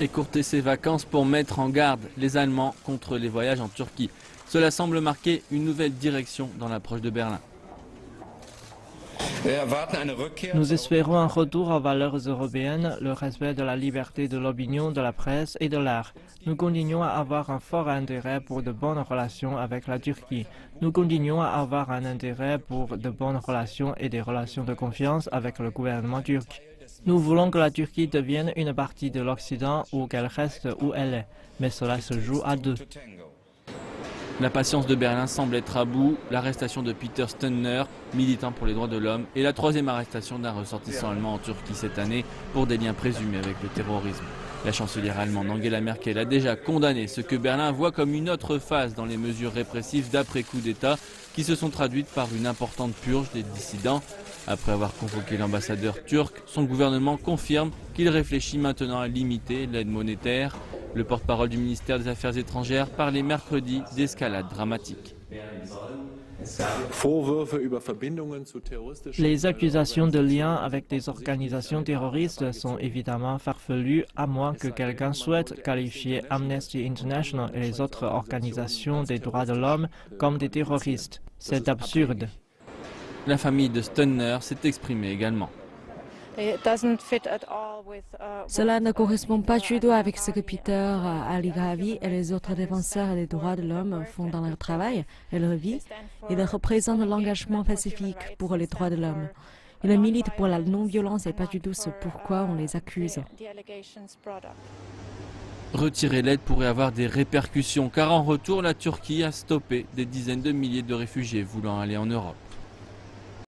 Écourter ses vacances pour mettre en garde les Allemands contre les voyages en Turquie. Cela semble marquer une nouvelle direction dans l'approche de Berlin. Nous espérons un retour aux valeurs européennes, le respect de la liberté de l'opinion, de la presse et de l'art. Nous continuons à avoir un fort intérêt pour de bonnes relations avec la Turquie. Nous continuons à avoir un intérêt pour de bonnes relations et des relations de confiance avec le gouvernement turc. Nous voulons que la Turquie devienne une partie de l'Occident ou qu'elle reste où elle est, mais cela se joue à deux. La patience de Berlin semble être à bout. L'arrestation de Peter Stunner, militant pour les droits de l'homme, et la troisième arrestation d'un ressortissant allemand en Turquie cette année pour des liens présumés avec le terrorisme. La chancelière allemande Angela Merkel a déjà condamné ce que Berlin voit comme une autre phase dans les mesures répressives d'après-coup d'État qui se sont traduites par une importante purge des dissidents. Après avoir convoqué l'ambassadeur turc, son gouvernement confirme qu'il réfléchit maintenant à limiter l'aide monétaire. Le porte-parole du ministère des Affaires étrangères parlait mercredi d'escalade dramatique. Les accusations de lien avec des organisations terroristes sont évidemment farfelues, à moins que quelqu'un souhaite qualifier Amnesty International et les autres organisations des droits de l'homme comme des terroristes. C'est absurde. La famille de Stunner s'est exprimée également. Cela ne correspond pas du tout avec ce que Peter Ali Ghavi et les autres défenseurs des droits de l'homme font dans leur travail et leur vie. Ils représentent l'engagement pacifique pour les droits de l'homme. Ils militent pour la non-violence et pas du tout ce pourquoi on les accuse. Retirer l'aide pourrait avoir des répercussions car en retour, la Turquie a stoppé des dizaines de milliers de réfugiés voulant aller en Europe.